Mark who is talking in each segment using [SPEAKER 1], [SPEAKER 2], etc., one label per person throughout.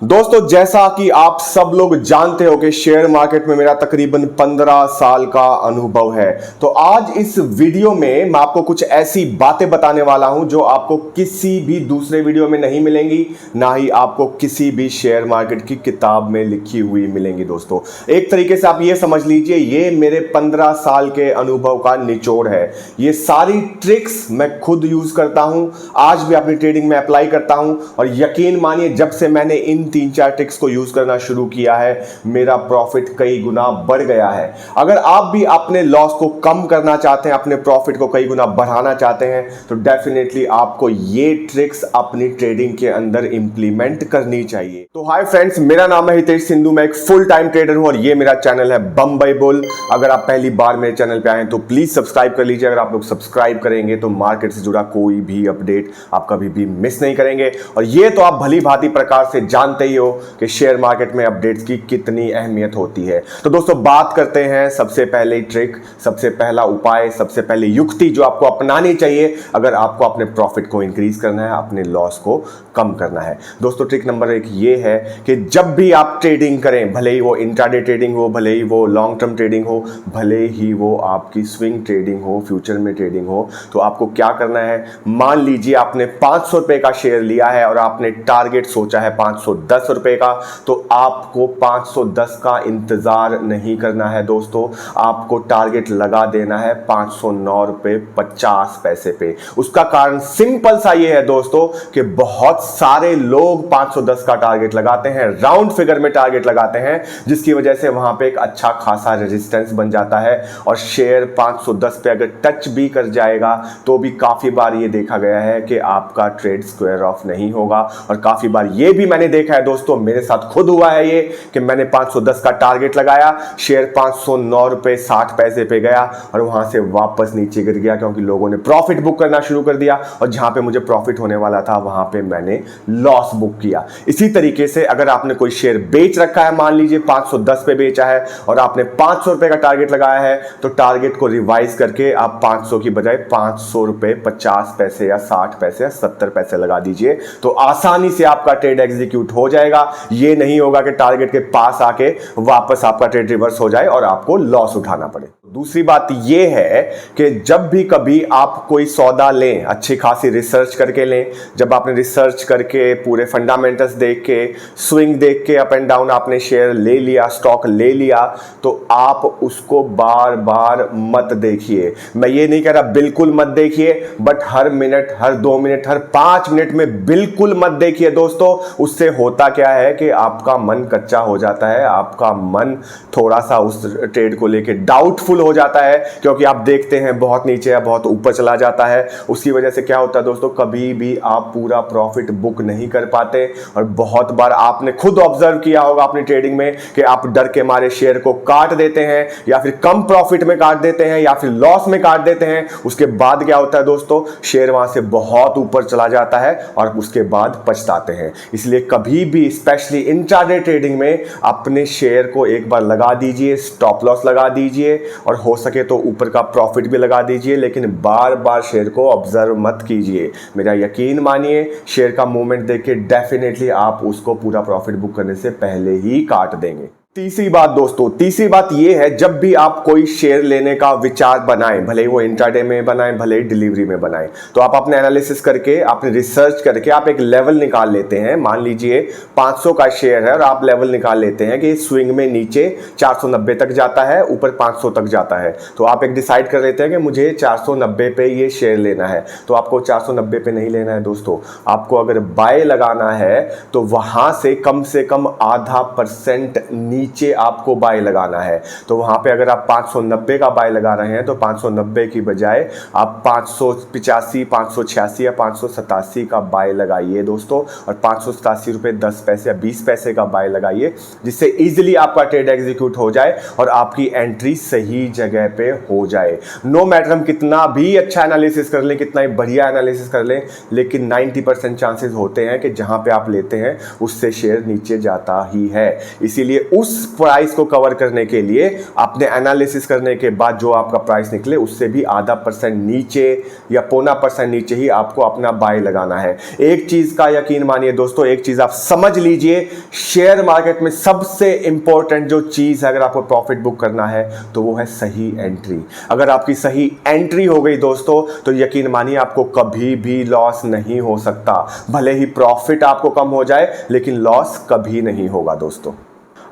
[SPEAKER 1] दोस्तों, जैसा कि आप सब लोग जानते हो कि शेयर मार्केट में मेरा तकरीबन 15 साल का अनुभव है। तो आज इस वीडियो में मैं आपको कुछ ऐसी बातें बताने वाला हूं जो आपको किसी भी दूसरे वीडियो में नहीं मिलेंगी, ना ही आपको किसी भी शेयर मार्केट की किताब में लिखी हुई मिलेंगी। दोस्तों, एक तरीके से आप ये समझ लीजिए, ये मेरे 15 साल के अनुभव का निचोड़ है। ये सारी ट्रिक्स मैं खुद यूज करता हूं, आज भी अपनी ट्रेडिंग में अप्लाई करता हूं, और यकीन मानिए जब से मैंने इन 3-4 ट्रिक्स को यूज करना शुरू किया है, मेरा प्रॉफिट कई गुना बढ़ गया है। अगर आप भी अपने लॉस को कम करना चाहते हैं, अपने प्रॉफिट को कई गुना बढ़ाना चाहते हैं, तो डेफिनेटली आपको ये ट्रिक्स अपनी ट्रेडिंग के अंदर इंप्लीमेंट करनी चाहिए। तो हाय फ्रेंड्स, मेरा नाम है हितेश सिंधु, मैं एक फुल टाइम ट्रेडर हूं और ये मेरा चैनल है बंबई बुल। अगर आप पहली बार मेरे चैनल पे आए हैं तो प्लीज सब्सक्राइब कर लीजिए। अगर आप लोग सब्सक्राइब करेंगे तो मार्केट से जुड़ा कोई भी अपडेट आप कभी भी मिस नहीं करेंगे। और ये तो आप भली भांति प्रकार से जानते ही हो कि शेयर मार्केट में अपडेट्स की कितनी अहमियत होती है। तो दोस्तों, बात करते हैं सबसे पहले ट्रिक, सबसे पहला उपाय, सबसे पहले युक्ति जो आपको अपनानी चाहिए अगर आपको अपने प्रॉफिट को इंक्रीज करना है, अपने लॉस को कम करना है। दोस्तों, ट्रिक नंबर 1 ये है कि जब भी आप ट्रेडिंग करें, भले ही वो इंट्राडे ट्रेडिंग हो, भले ही वो लॉन्ग टर्म ट्रेडिंग हो, भले ही वो आपकी स्विंग ट्रेडिंग हो, फ्यूचर में ट्रेडिंग हो, तो आपको क्या करना है। मान लीजिए आपने 500 रुपए का शेयर लिया है और आपने टारगेट सोचा है 510 रुपए का, तो आपको 510 का इंतजार नहीं करना है। दोस्तों, आपको टारगेट लगा देना है 509 रुपए 50 पैसे पे। उसका कारण सिंपल सा ये है दोस्तों कि बहुत सारे लोग 510 का टारगेट लगाते हैं, राउंड फिगर में टारगेट लगाते हैं, जिसकी वजह से वहां पे एक अच्छा खासा रेजिस्टेंस बन जाता है और शेयर 510 पे अगर टच भी कर जाएगा तो भी काफी बार ये देखा गया है कि आपका ट्रेड स्क्वायर ऑफ नहीं होगा। और काफी बार ये भी मैंने देखा है दोस्तों, मेरे साथ खुद हुआ है ये, कि मैंने 510 का टारगेट लगाया, शेयर 509 रुपए 60 पैसे पे गया और वहां से वापस नीचे गिर गया क्योंकि लोगों ने प्रॉफिट बुक करना शुरू कर दिया और जहां पे मुझे प्रॉफिट होने वाला था वहां पे मैंने लॉस बुक किया। इसी तरीके से अगर आपने कोई शेयर बेच रखा है, मान लीजिए 510 पे बेचा है और आपने 500 रुपए का टारगेट लगाया है, तो टारगेट को रिवाइज करके आप 500 की बजाय 500 रुपए 50 पैसे या 60 पैसे या 70 पैसे लगा दीजिए, तो आसानी से आपका ट्रेड एग्जीक्यूट हो जाएगा। ये नहीं होगा कि टारगेट के पास आके वापस आपका ट्रेड रिवर्स हो जाए और आपको लॉस उठाना पड़े। दूसरी बात यह है कि जब भी कभी आप कोई सौदा लें, अच्छी खासी रिसर्च करके लें। जब आपने रिसर्च करके पूरे फंडामेंटल्स देख के, स्विंग देख के, अप एंड डाउन आपने शेयर ले लिया, स्टॉक ले लिया, तो आप उसको बार बार मत देखिए। मैं ये नहीं कह रहा बिल्कुल मत देखिए, but her minute, her 2 minute, her 5 minute में बिल्कुल मत देखिए दोस्तों। उससे होता क्या है कि आपका मन कच्चा हो जाता है, आपका मन थोड़ा सा उस ट्रेड को लेके डाउटफुल हो जाता है, क्योंकि आप देखते हैं बहुत नीचे या बहुत ऊपर चला जाता है। उसकी वजह से क्या होता है दोस्तों, कभी भी आप पूरा प्रॉफिट बुक नहीं कर पाते। और बहुत बार आपने खुद ऑब्जर्व किया होगा अपनी ट्रेडिंग में कि आप डर के मारे शेयर को काट देते हैं, या फिर कम प्रॉफिट में काट देते हैं, या फिर लॉस में काट देते हैं। उसके बाद क्या होता है दोस्तों, शेयर वहां से बहुत ऊपर चला जाता है और उसके बाद पछताते हैं। इसलिए कभी भी, स्पेशली इंट्राडे ट्रेडिंग में, अपने शेयर को एक बार लगा दीजिए, स्टॉप लॉस लगा दीजिए और हो सके तो ऊपर का प्रॉफिट भी लगा दीजिए, लेकिन बार बार शेयर को ऑब्जर्व मत कीजिए। मेरा यकीन मानिए, शेयर का मूवमेंट देख के डेफिनेटली आप उसको पूरा प्रॉफिट बुक करने से पहले ही काट देंगे। तीसरी बात दोस्तों, तीसरी बात यह है, जब भी आप कोई शेयर लेने का विचार बनाएं, भले ही वो इंट्राडे में बनाएं, भले ही डिलीवरी में बनाएं, तो आप अपने एनालिसिस करके, अपने रिसर्च करके आप एक लेवल निकाल लेते हैं। मान लीजिए 500 का शेयर है और आप लेवल निकाल लेते हैं कि स्विंग में नीचे 490 तक जाता है, ऊपर 500 तक जाता है। तो आप एक डिसाइड कर लेते हैं कि मुझे 490 पे ये शेयर लेना है। तो आपको 490 पे नहीं लेना है दोस्तों, आपको अगर बाय लगाना है तो वहां से कम आधा % नीचे आपको बाय लगाना है। तो वहां पे अगर आप 590 का बाय लगा रहे हैं तो 590 की बजाय आप 585, 586 या 587 का बाय लगाइए दोस्तों, और 587 रुपए 10 पैसे या 20 पैसे का बाय लगाइए, जिससे इजीली आपका ट्रेड एग्जीक्यूट हो जाए और आपकी एंट्री सही जगह पे हो जाए। नो मैटर हम कितना भी अच्छा एनालिसिस कर लें, कितना ही बढ़िया एनालिसिस कर लें, लेकिन 90% चांसेस होते हैं कि जहां पे आप लेते हैं उससे शेयर नीचे जाता ही है। इसीलिए उस उस प्राइस को कवर करने के लिए आपने एनालिसिस करने के बाद जो आपका प्राइस निकले उससे भी आधा % नीचे या 0.25% नीचे ही आपको अपना बाय लगाना है। एक चीज का यकीन मानिए दोस्तों, एक चीज आप समझ लीजिए, शेयर मार्केट में सबसे इंपॉर्टेंट जो चीज है अगर आपको प्रॉफिट बुक करना है तो वो है सही एंट्री। अगर आपकी सही एंट्री हो गई दोस्तों तो यकीन मानिए आपको कभी भी लॉस नहीं हो सकता। भले ही प्रॉफिट आपको कम हो जाए लेकिन लॉस कभी नहीं होगा दोस्तों।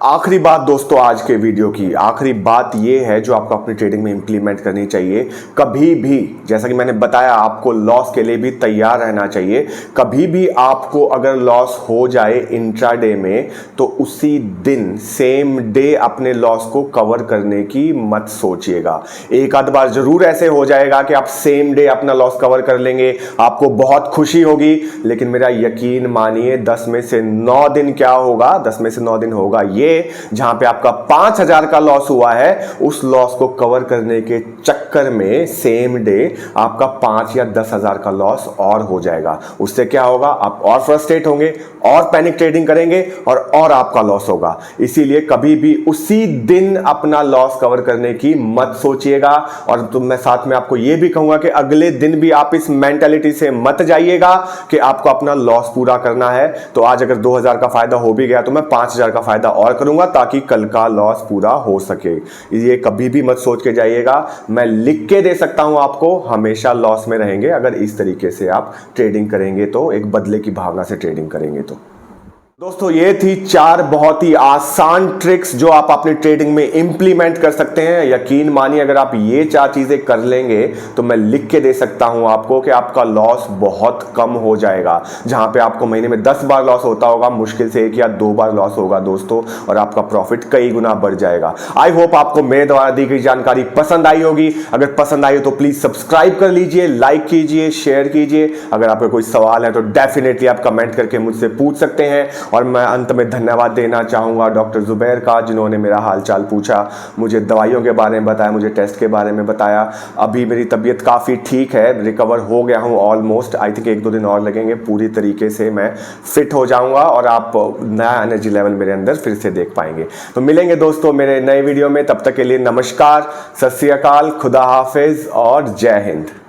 [SPEAKER 1] आखिरी बात दोस्तों, आज के वीडियो की आखिरी बात यह है जो आपको अपनी ट्रेडिंग में इंप्लीमेंट करनी चाहिए। कभी भी, जैसा कि मैंने बताया, आपको लॉस के लिए भी तैयार रहना चाहिए। कभी भी आपको अगर लॉस हो जाए इंट्राडे में तो उसी दिन सेम डे अपने लॉस को कवर करने की मत सोचिएगा। एक आध बार जरूर ऐसे हो जाएगा कि आप सेम डे अपना लॉस कवर कर लेंगे, आपको बहुत खुशी होगी, लेकिन मेरा यकीन मानिए 10 में से 9 दिन क्या होगा, 10 में से 9 दिन होगा ये जहां पे आपका 5000 का लॉस हुआ है, उस लॉस को कवर करने के चक्कर में सेम डे आपका 5 या 10,000 का लॉस और हो जाएगा। उससे क्या होगा, आप और फ्रस्ट्रेट होंगे और पैनिक ट्रेडिंग करेंगे और आपका लॉस होगा। इसीलिए कभी भी उसी दिन अपना लॉस कवर करने की मत सोचिएगा। और तो मैं साथ में आपको यह भी कहूंगा कि अगले दिन भी आप इस मेंटालिटी से मत जाइएगा कि आपको अपना लॉस पूरा करना है। तो आज अगर 2000 का फायदा हो भी गया तो मैं 5000 का फायदा और करूंगा ताकि कल का लॉस पूरा हो सके। ये कभी भी मत सोच के जाइएगा। मैं लिख के दे सकता हूं आपको, हमेशा लॉस में रहेंगे अगर इस तरीके से आप ट्रेडिंग करेंगे तो, एक बदले की भावना से ट्रेडिंग करेंगे तो। दोस्तों ये थी 4 बहुत ही आसान ट्रिक्स जो आप अपनी ट्रेडिंग में इंप्लीमेंट कर सकते हैं। यकीन मानिए अगर आप ये 4 चीजें कर लेंगे तो मैं लिख के दे सकता हूं आपको कि आपका लॉस बहुत कम हो जाएगा। जहां पे आपको महीने में 10 बार लॉस होता होगा, मुश्किल से 1 या 2 बार लॉस होगा दोस्तों, और आपका प्रॉफिट कई गुना बढ़ जाएगा। आई होप आपको मेरे द्वारा दी गई जानकारी पसंद आई होगी। अगर पसंद आई हो तो प्लीज सब्सक्राइब कर लीजिए, लाइक कीजिए, शेयर कीजिए। अगर आपका कोई सवाल है तो डेफिनेटली आप कमेंट करके मुझसे पूछ सकते हैं। और मैं अंत में धन्यवाद देना चाहूँगा डॉक्टर जुबैर का, जिन्होंने मेरा हालचाल पूछा, मुझे दवाइयों के बारे में बताया, मुझे टेस्ट के बारे में बताया। अभी मेरी तबीयत काफ़ी ठीक है, रिकवर हो गया हूँ ऑलमोस्ट। आई थिंक 1-2 दिन और लगेंगे, पूरी तरीके से मैं फिट हो जाऊँगा और आप नया एनर्जी लेवल मेरे अंदर फिर से देख पाएंगे। तो मिलेंगे दोस्तों मेरे नए वीडियो में, तब तक के लिए नमस्कार, सत श्री अकाल, खुदा हाफिज और जय हिंद।